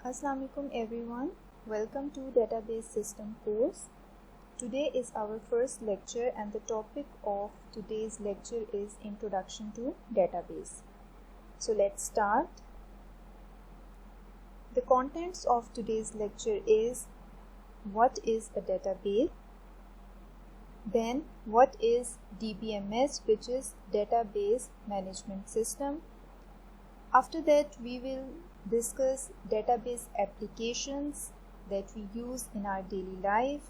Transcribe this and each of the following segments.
Assalamu alaikum everyone. Welcome to Database System course. Today is our first lecture and the topic of today's lecture is Introduction to Database. So let's start. The contents of today's lecture is what is a database, then what is DBMS, which is Database Management System. After that we will discuss database applications that we use in our daily life.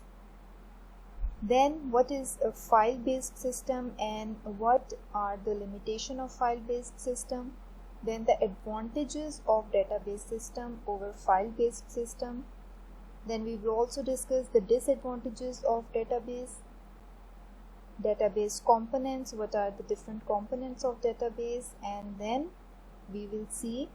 Then what is a file-based system and what are the limitations of file-based system. Then the advantages of database system over file-based system. Then we will also discuss the disadvantages of database components, what are the different components of database, and then we will see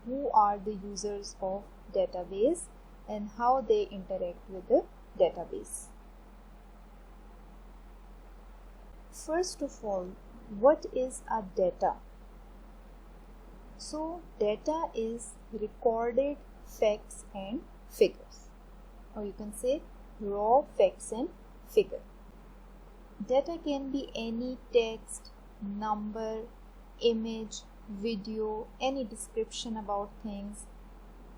who are the users of database and how they interact with the database. First of all, what is a data? So data is recorded facts and figures, or you can say raw facts and figure. Data can be any text, number, image, video, any description about things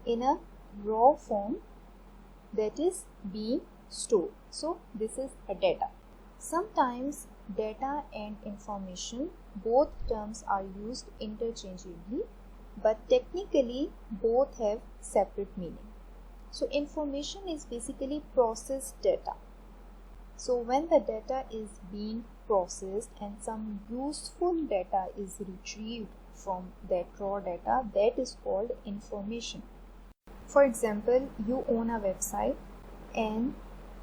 in a raw form that is being stored. So this is a data. Sometimes data and information, both terms are used interchangeably, but technically both have separate meaning. So information is basically processed data. So when the data is being processed and some useful data is retrieved from that raw data, that is called information. For example, you own a website and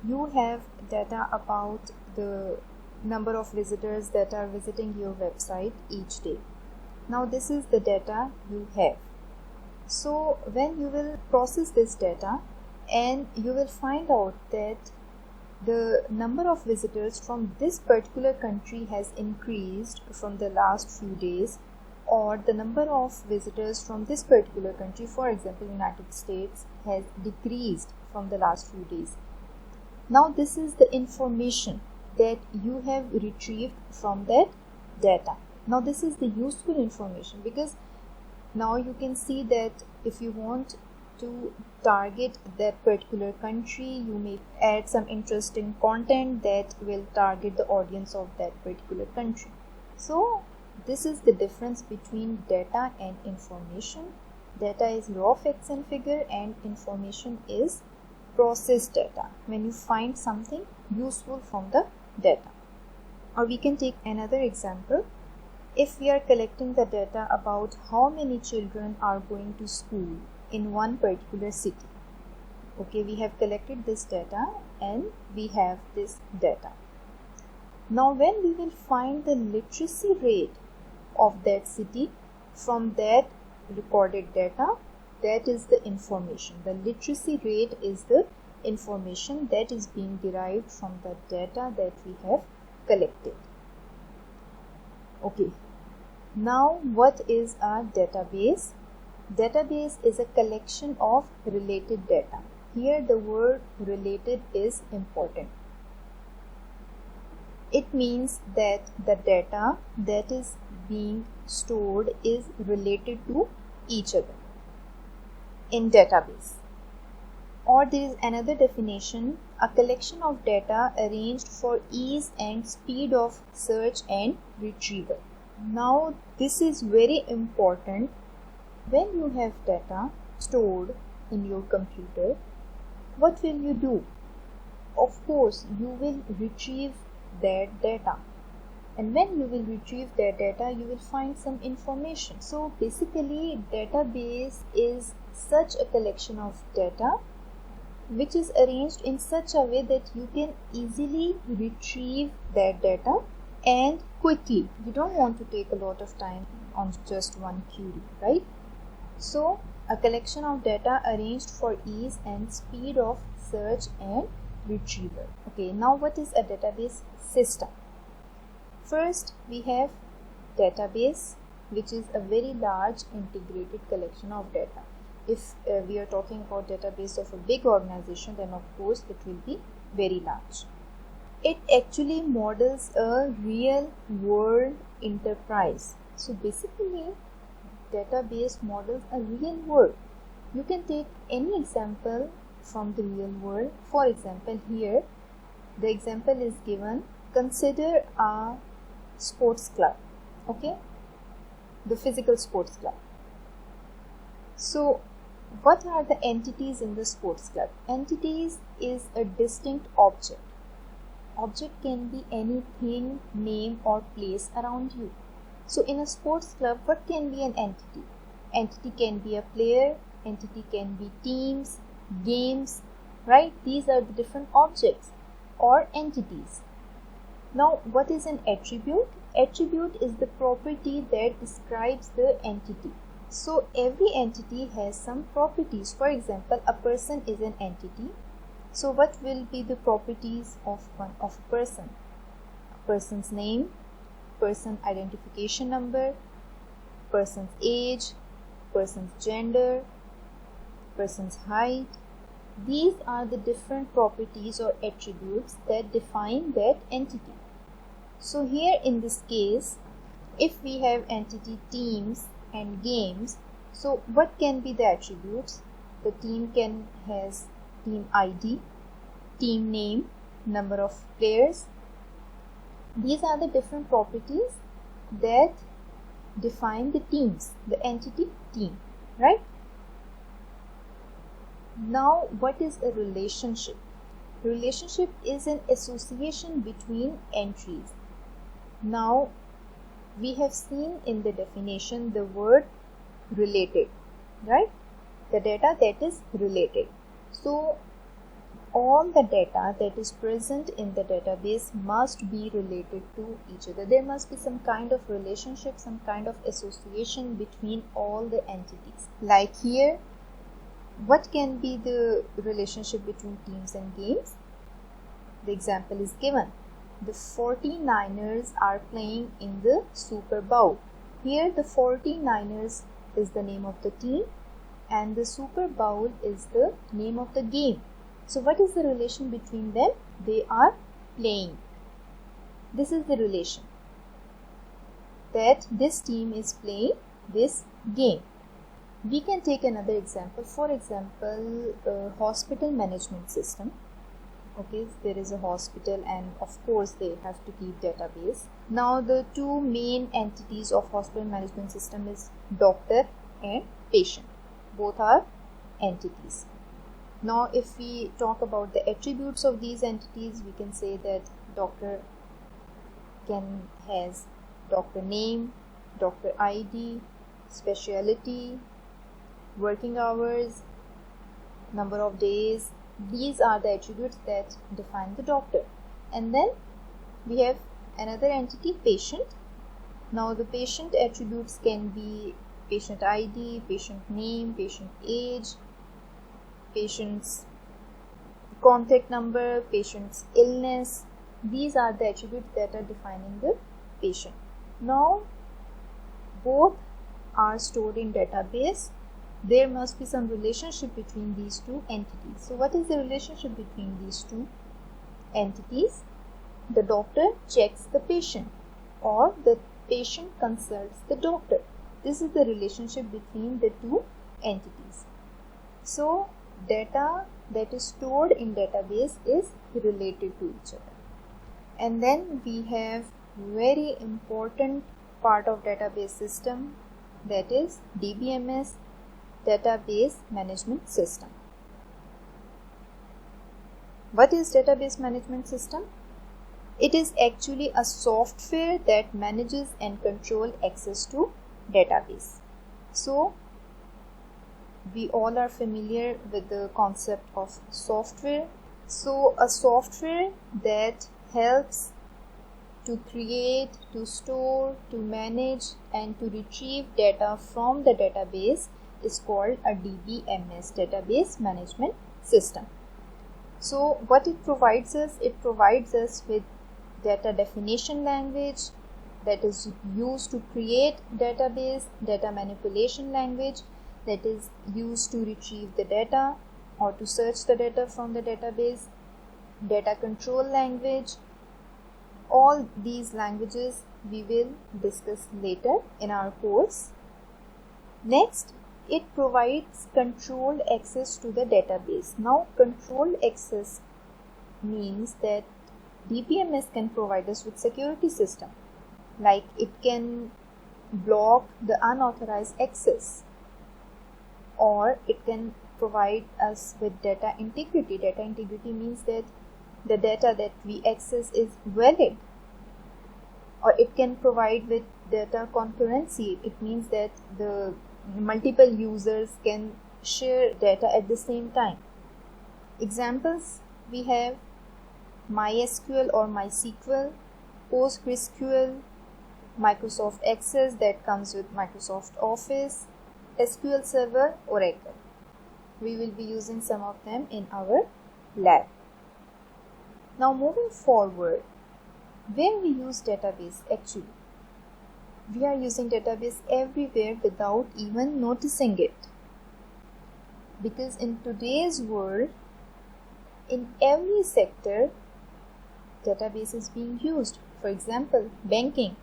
you have data about the number of visitors that are visiting your website each day. Now this is the data you have. So when you will process this data and you will find out that the number of visitors from this particular country has increased from the last few days, or the number of visitors from this particular country, for example United States, has decreased from the last few days. Now this is the information that you have retrieved from that data. Now this is the useful information, because now you can see that if you want to target that particular country, you may add some interesting content that will target the audience of that particular country. So this is the difference between data and information. Data is raw facts and figure, and information is processed data, when you find something useful from the data. Or we can take another example. If we are collecting the data about how many children are going to school in one particular city. Okay, we have collected this data and we have this data. Now when we will find the literacy rate of that city from that recorded data, that is the information. The literacy rate is the information that is being derived from the data that we have collected. Okay, now what is a database? Database is a collection of related data. Here the word related is important. It means that the data that is being stored is related to each other in database. Or there is another definition, a collection of data arranged for ease and speed of search and retrieval. Now this is very important. When you have data stored in your computer, what will you do? Of course, you will retrieve that data. And when you will retrieve that data, you will find some information. So basically, database is such a collection of data which is arranged in such a way that you can easily retrieve that data and quickly. You don't want to take a lot of time on just one query, right? So a collection of data arranged for ease and speed of search and retrieval. Okay, now what is a database system? First we have database, which is a very large integrated collection of data. if we are talking about database of a big organization, then of course it will be very large. It actually models a real world enterprise. So basically, database models a real world. You can take any example from the real world. For example, here the example is given. Consider a sports club, okay, the physical sports club. So what are the entities in the sports club? Entities is a distinct object. Object can be anything, name or place around you. So in a sports club, what can be an entity? Entity can be a player, entity can be teams, games, right? These are the different objects or entities. Now, what is an attribute? Attribute is the property that describes the entity. So every entity has some properties. For example, a person is an entity. So what will be the properties of a person? A person's name, person identification number, person's age, person's gender, person's height. These are the different properties or attributes that define that entity. So here in this case, if we have entity teams and games, so what can be the attributes? The team has team ID, team name, number of players. These are the different properties that define the teams, the entity team, right? Now, what is a relationship? Relationship is an association between entries. Now, we have seen in the definition the word related, right? The data that is related. So, all the data that is present in the database must be related to each other. There must be some kind of relationship, some kind of association between all the entities. Like here, what can be the relationship between teams and games? The example is given. The 49ers are playing in the Super Bowl. Here the 49ers is the name of the team and the Super Bowl is the name of the game. So what is the relation between them? They are playing. This is the relation, that this team is playing this game. We can take another example. For example, a hospital management system. Okay, there is a hospital and of course they have to keep database. Now the two main entities of hospital management system is doctor and patient. Both are entities. Now if we talk about the attributes of these entities, we can say that doctor has doctor name, doctor ID, specialty, working hours, number of days. These are the attributes that define the doctor. And then we have another entity, patient. Now the patient attributes can be patient ID, patient name, patient age, patient's contact number, patient's illness. These are the attributes that are defining the patient. Now both are stored in database. There must be some relationship between these two entities. So what is the relationship between these two entities? The doctor checks the patient or the patient consults the doctor. This is the relationship between the two entities. So data that is stored in database is related to each other. And then we have very important part of database system, that is DBMS, database management system. What is database management system? It is actually a software that manages and controls access to database. So we all are familiar with the concept of software. So a software that helps to create, to store, to manage and to retrieve data from the database is called a DBMS, database management system. So what it provides us? It provides us with data definition language that is used to create database, data manipulation language that is used to retrieve the data or to search the data from the database, data control language. All these languages we will discuss later in our course. Next, it provides controlled access to the database. Now, controlled access means that DBMS can provide us with security system, like it can block the unauthorized access, or it can provide us with data integrity. Data integrity means that the data that we access is valid. Or it can provide with data concurrency. It means that the multiple users can share data at the same time. Examples we have MySQL or MySQL, PostgreSQL, Microsoft Access that comes with Microsoft Office, SQL Server, Oracle. We will be using some of them in our lab. Now moving forward, where we use database actually? We are using database everywhere without even noticing it. Because in today's world, in every sector, database is being used. For example, banking.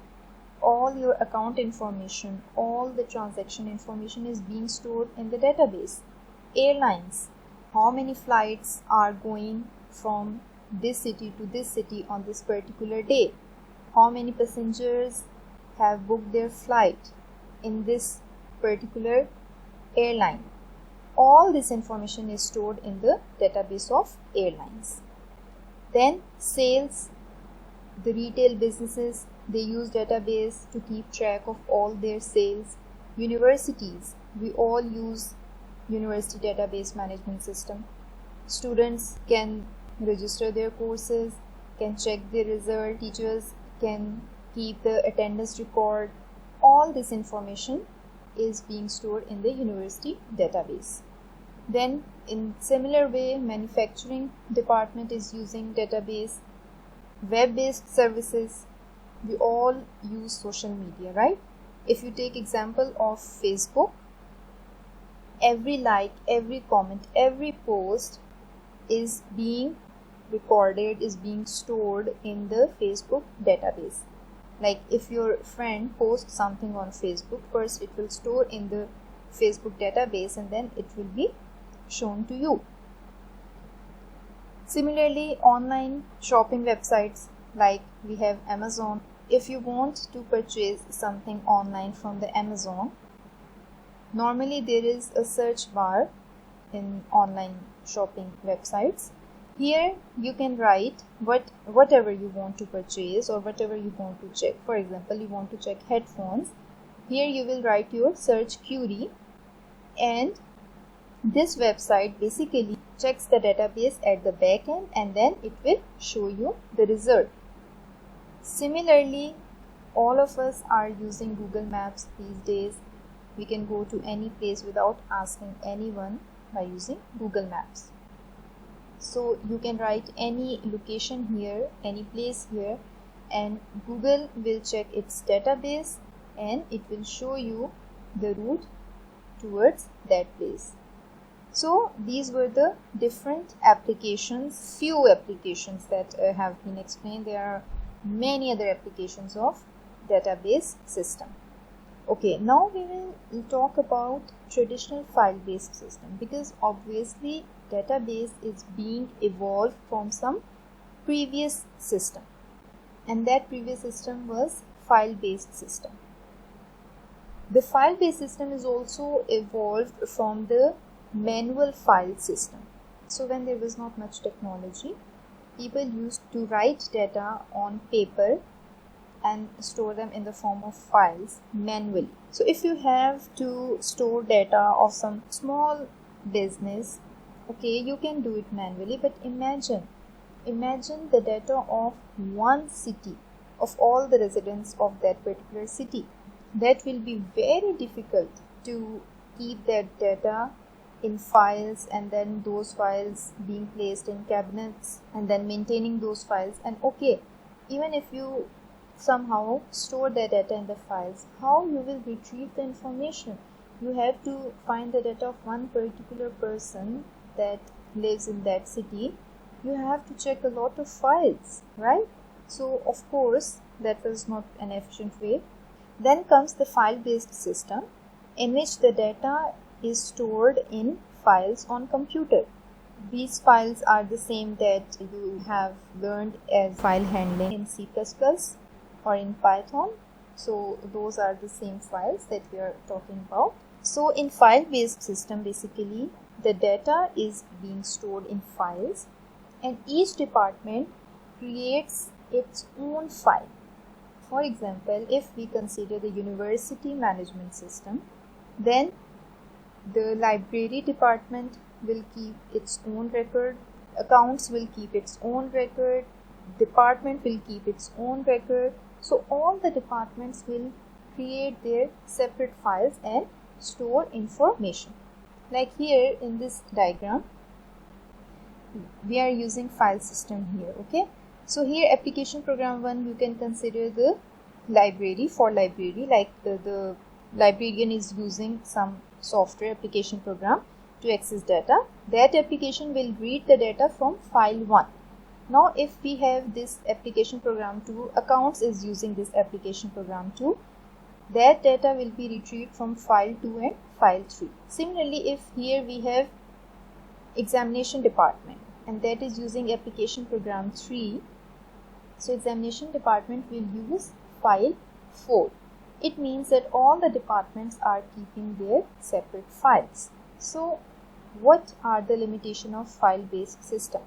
All your account information, all the transaction information is being stored in the database. Airlines, how many flights are going from this city to this city on this particular day? How many passengers have booked their flight in this particular airline? All this information is stored in the database of airlines. Then sales, the retail businesses, they use database to keep track of all their sales. Universities, we all use university database management system. Students can register their courses, can check their result, teachers can keep the attendance record. All this information is being stored in the university database. Then in similar way, manufacturing department is using database. Web-based services, we all use social media, right? If you take example of Facebook, every like, every comment, every post is being recorded, is being stored in the Facebook database. Like if your friend posts something on Facebook, first it will store in the Facebook database and then it will be shown to you. Similarly, online shopping websites like we have Amazon. If you want to purchase something online from the Amazon, normally there is a search bar in online shopping websites. Here you can write whatever you want to purchase or whatever you want to check. For example, you want to check headphones. Here you will write your search query, and this website basically checks the database at the back end and then it will show you the result. Similarly, all of us are using Google Maps these days. We can go to any place without asking anyone by using Google Maps. So you can write any location here, any place here, and Google will check its database and it will show you the route towards that place. So these were the different applications, few applications that have been explained. There are many other applications of database system. Okay, now we will talk about traditional file-based system, because obviously database is being evolved from some previous system, and that previous system was file-based system. The file-based system is also evolved from the manual file system. So when there was not much technology, people used to write data on paper and store them in the form of files manually. So if you have to store data of some small business, okay, you can do it manually, but imagine the data of one city, of all the residents of that particular city. That will be very difficult to keep that data in files, and then those files being placed in cabinets, and then maintaining those files. And okay, even if you somehow store the data in the files, how you will retrieve the information? you have to find the data of one particular person that lives in that city, you have to check a lot of files, right? So of course that was not an efficient way. Then comes the file-based system, in which the data is stored in files on computer. These files are the same that you have learned as file handling in C++ or in Python. So those are the same files that we are talking about. So in file-based system, basically the data is being stored in files, and each department creates its own file. For example, if we consider the university management system, then the library department will keep its own record, accounts will keep its own record, department will keep its own record. So all the departments will create their separate files and store information. Like here in this diagram, we are using file system here, okay? So here application program 1, you can consider the library. For library, like the librarian is using some software application program to access data. That application will read the data from file 1. Now if we have this application program 2, accounts is using this application program 2, that data will be retrieved from file 2 and file 3. Similarly, if here we have examination department and that is using application program 3, so examination department will use file 4. It means that all the departments are keeping their separate files. So what are the limitations of file-based system?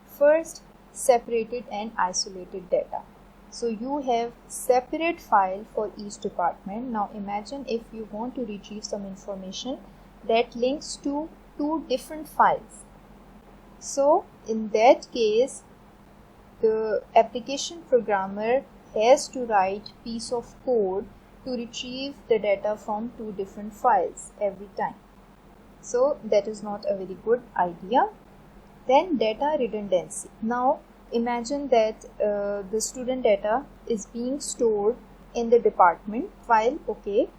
First, separated and isolated data. So you have separate file for each department. Now imagine if you want to retrieve some information that links to 2 different files. So in that case, the application programmer has to write piece of code to retrieve the data from 2 different files every time. So that is not a very good idea. Then data redundancy. Now imagine that the student data is being stored in the department file, okay?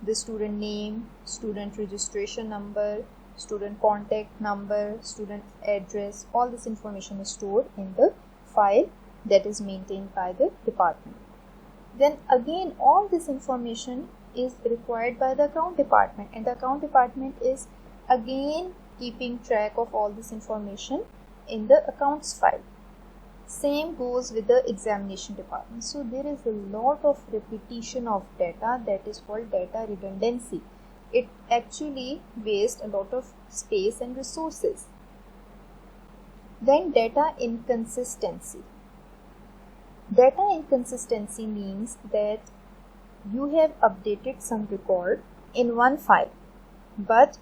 The student name, student registration number, student contact number, student address, all this information is stored in the file that is maintained by the department. Then again, all this information is required by the account department, and the account department is again keeping track of all this information in the accounts file. Same goes with the examination department. So there is a lot of repetition of data, that is called data redundancy. It actually wastes a lot of space and resources. Then data inconsistency. Data inconsistency means that you have updated some record in one file, but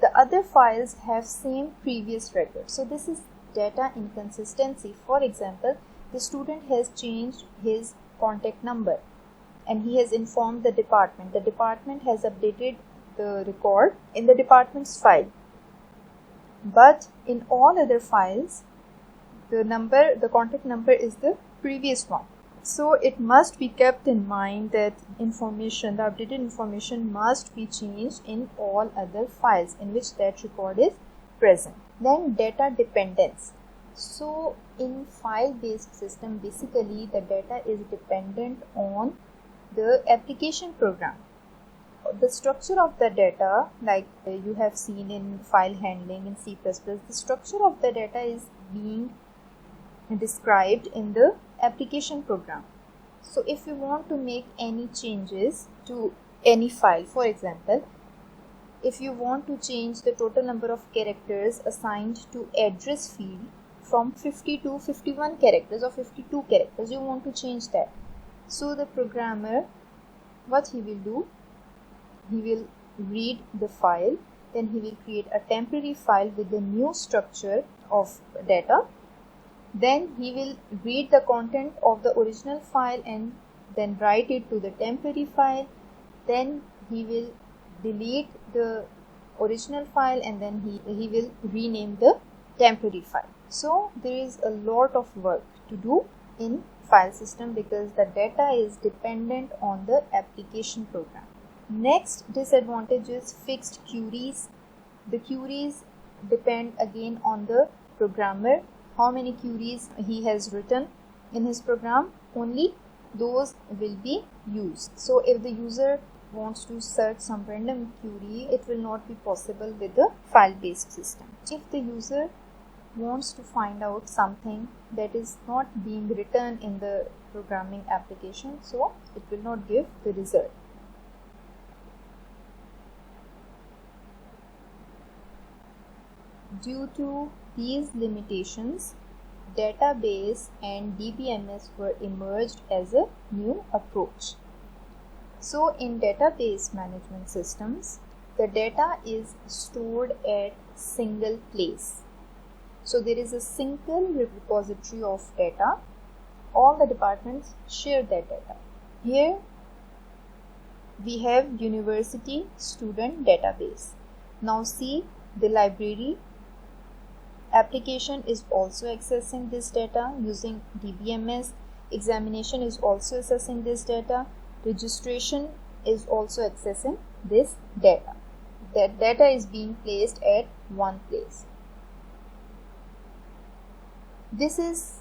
the other files have same previous record. So this is data inconsistency. For example, the student has changed his contact number and he has informed the department. The department has updated the record in the department's file, but in all other files, the contact number is the previous one. So it must be kept in mind that the updated information must be changed in all other files in which that record is present. Then data dependence. So in file-based system, basically the data is dependent on the application program. The structure of the data, like you have seen in file handling in C++, the structure of the data is being described in the application program. So if you want to make any changes to any file, for example, if you want to change the total number of characters assigned to address field from 50 to 51 characters or 52 characters, you want to change that. So the programmer, what he will do, he will read the file, then he will create a temporary file with the new structure of data. Then he will read the content of the original file and then write it to the temporary file. Then he will delete the original file and then he will rename the temporary file. So there is a lot of work to do in file system because the data is dependent on the application program. Next disadvantage is fixed queries. The queries depend again on the programmer, how many queries he has written in his program, only those will be used. So if the user wants to search some random query, it will not be possible with the file-based system. If the user wants to find out something that is not being written in the programming application, so it will not give the result. Due to these limitations, database and DBMS were emerged as a new approach. So in database management systems, the data is stored at single place. So there is a single repository of data. All the departments share that data. Here we have university student database. Now see, the library application is also accessing this data using DBMS. Examination is also accessing this data. Registration is also accessing this data. That data is being placed at one place. This is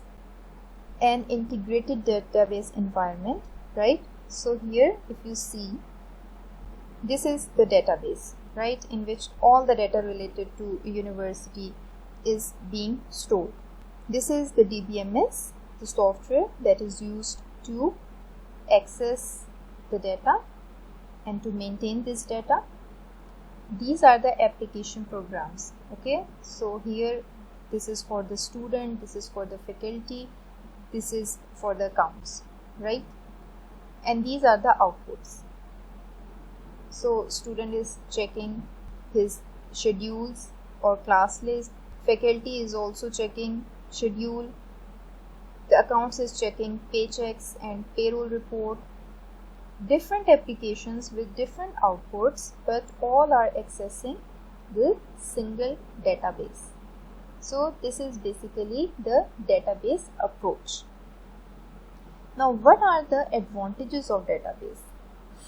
an integrated database environment, right? So here if you see, this is the database, right, in which all the data related to university is being stored. This is the DBMS, the software that is used to access the data and to maintain this data. These are the application programs. Okay, so here this is for the student, this is for the faculty, this is for the accounts, right? And these are the outputs. So student is checking his schedules or class list, faculty is also checking schedule, the accounts is checking paychecks and payroll report. Different applications with different outputs, but all are accessing the single database. So this is basically the database approach. Now what are the advantages of database?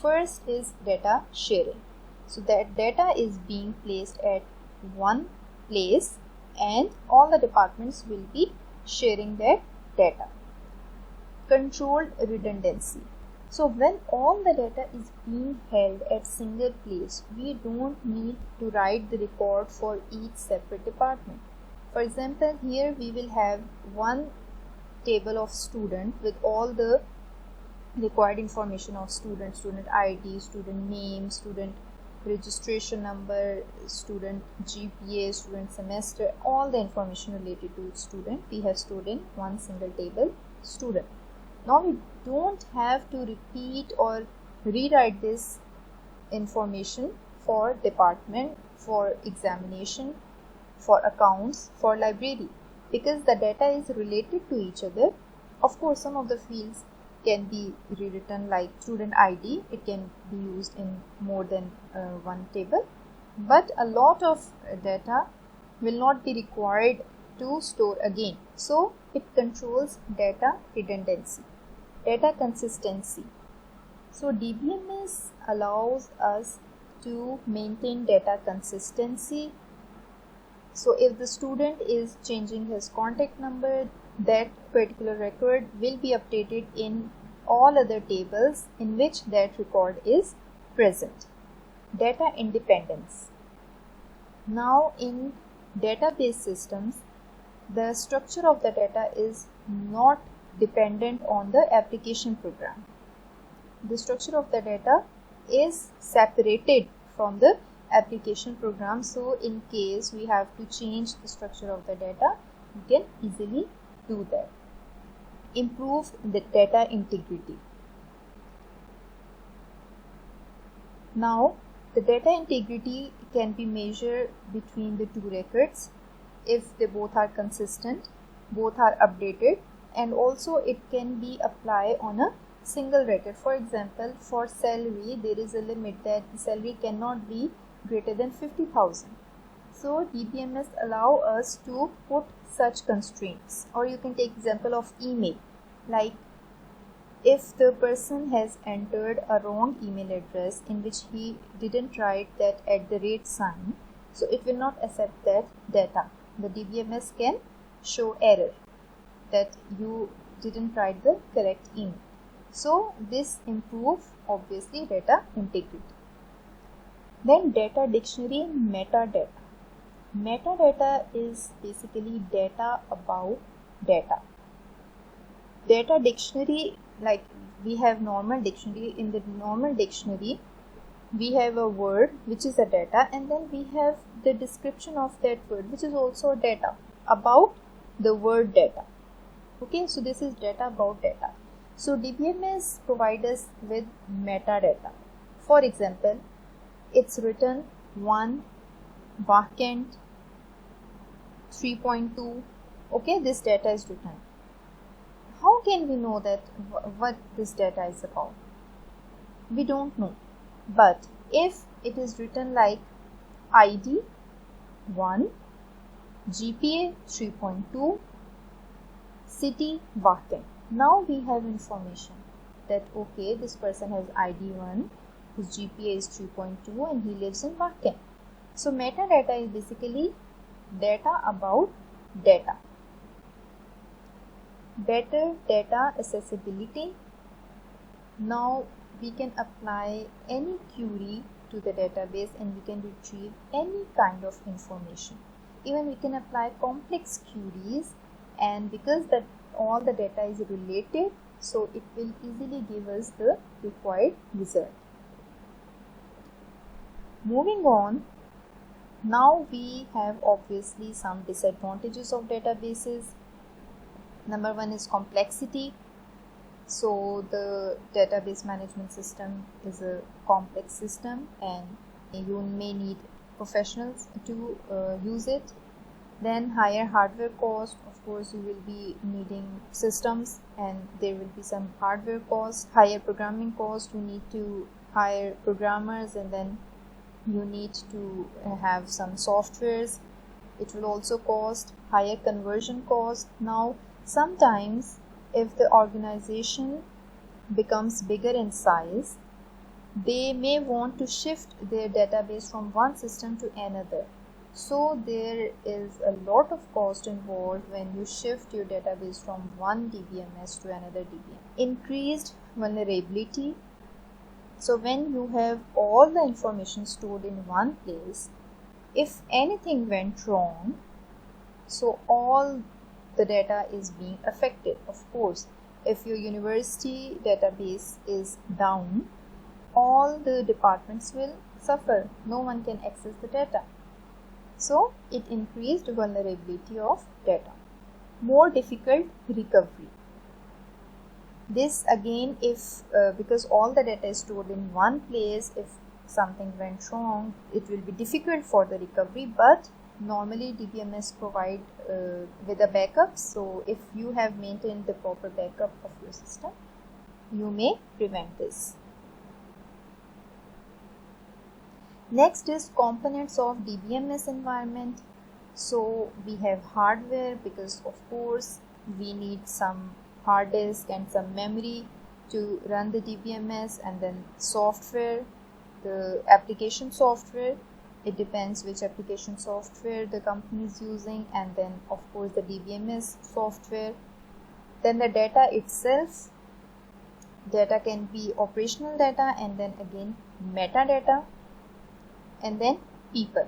First is data sharing. So that data is being placed at one place and all the departments will be sharing that data. Controlled redundancy. So when all the data is being held at single place, we don't need to write the record for each separate department. For example, here we will have one table of student with all the required information of student, student ID, student name, student registration number, student GPA, student semester, all the information related to student we have stored in one single table, student. Now we don't have to repeat or rewrite this information for department, for examination, for accounts, for library, because the data is related to each other. Of course, some of the fields can be rewritten, like student ID, it can be used in more than one table, but a lot of data will not be required to store again. So it controls data redundancy, data consistency. So DBMS allows us to maintain data consistency. So if the student is changing his contact number, that particular record will be updated in all other tables in which that record is present. Data independence. Now in database systems, the structure of the data is not dependent on the application program. The structure of the data is separated from the application program. So in case we have to change the structure of the data, we can easily do that. Improve the data integrity. Now the data integrity can be measured between the two records if they both are consistent, both are updated, and also it can be applied on a single record. For example, for salary there is a limit that the salary cannot be greater than 50,000. So DBMS allow us to put such constraints. Or you can take example of email, like if the person has entered a wrong email address in which he didn't write that @ sign, so it will not accept that data. The DBMS can show error that you didn't write the correct email. So this improves obviously data integrity. Then data dictionary and metadata. Metadata is basically data about data. Data dictionary, like we have normal dictionary. In the normal dictionary, we have a word which is a data, and then we have the description of that word which is also data about the word data. Okay, so this is data about data. So DBMS provides us with metadata. For example, it's written 1 backend 3.2. Okay, this data is written. How can we know that what this data is about? We don't know. But if it is written like ID 1, GPA 3.2, city backend, now we have information that okay, this person has ID 1, his GPA is 3.2 and he lives in backend. So metadata is basically data about data. Better data accessibility. Now we can apply any query to the database and we can retrieve any kind of information. Even we can apply complex queries, and because that all the data is related, so it will easily give us the required result. Moving on, now we have obviously some disadvantages of databases. Number one is complexity. So the database management system is a complex system and you may need professionals to use it. Then higher hardware cost. Of course, you will be needing systems and there will be some hardware cost. Higher programming cost. You need to hire programmers and then you need to have some softwares. It will also cost. Higher conversion cost. Now, sometimes if the organization becomes bigger in size, they may want to shift their database from one system to another. So there is a lot of cost involved when you shift your database from one DBMS to another DBMS. Increased vulnerability. So when you have all the information stored in one place, if anything went wrong, so all the data is being affected. Of course, if your university database is down, all the departments will suffer. No one can access the data. So it increased vulnerability of data. More difficult recovery. This again, if because all the data is stored in one place, if something went wrong, it will be difficult for the recovery, but normally DBMS provide with a backup. So if you have maintained the proper backup of your system, you may prevent this. Next is components of DBMS environment. So we have hardware, because of course we need some hard disk and some memory to run the DBMS, and then software, the application software. It depends which application software the company is using, and then of course the DBMS software. Then the data itself. Data can be operational data, and then again metadata, and then people.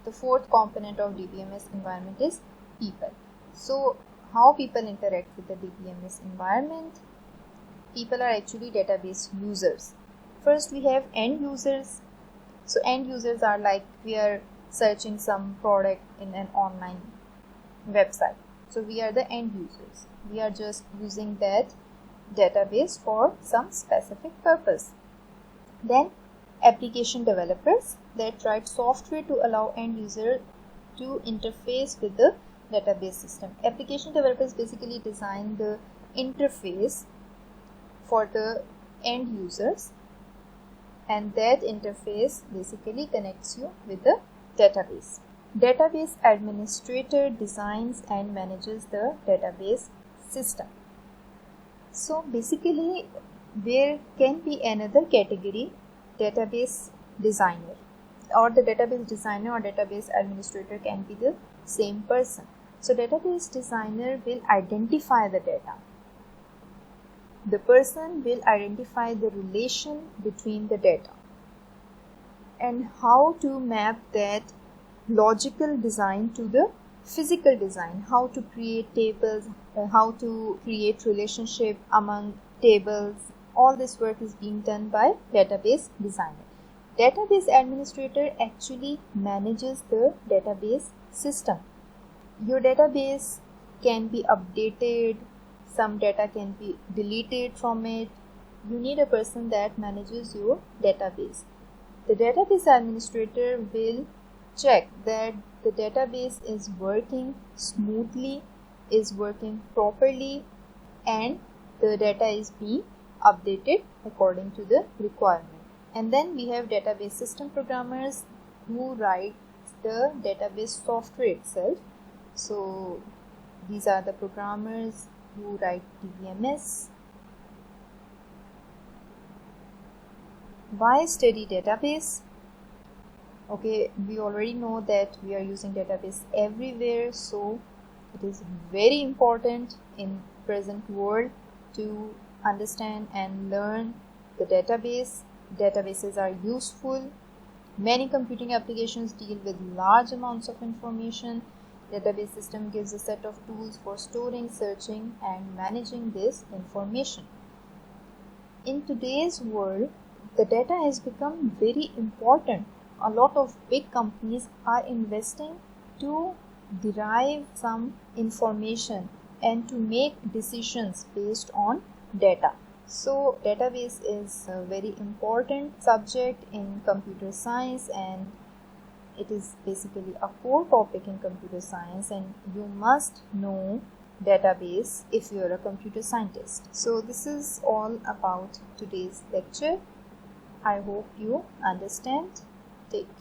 The fourth component of DBMS environment is people. So how people interact with the DBMS environment? People are actually database users. First we have end users. So end users are like we are searching some product in an online website. So we are the end users. We are just using that database for some specific purpose. Then application developers that write software to allow end user to interface with the database system. Application developers basically design the interface for the end users, and that interface basically connects you with the database. Database administrator designs and manages the database system. So basically there can be another category, database designer, or the database designer or database administrator can be the same person. So database designer will identify the data. The person will identify the relation between the data and how to map that logical design to the physical design, how to create tables, how to create relationship among tables. All this work is being done by database designer. Database administrator actually manages the database system. Your database can be updated, some data can be deleted from it. You need a person that manages your database. The database administrator will check that the database is working smoothly, is working properly, and the data is being updated according to the requirement. And then we have database system programmers who write the database software itself. So these are the programmers who write DBMS. Why study database? Okay, we already know that we are using database everywhere, so it is very important in present world to understand and learn the database. Databases are useful. Many computing applications deal with large amounts of information. Database system gives a set of tools for storing, searching, and managing this information. In today's world, the data has become very important. A lot of big companies are investing to derive some information and to make decisions based on data. So database is a very important subject in computer science, and it is basically a core topic in computer science, and you must know database if you are a computer scientist. So this is all about today's lecture. I hope you understand. Take care.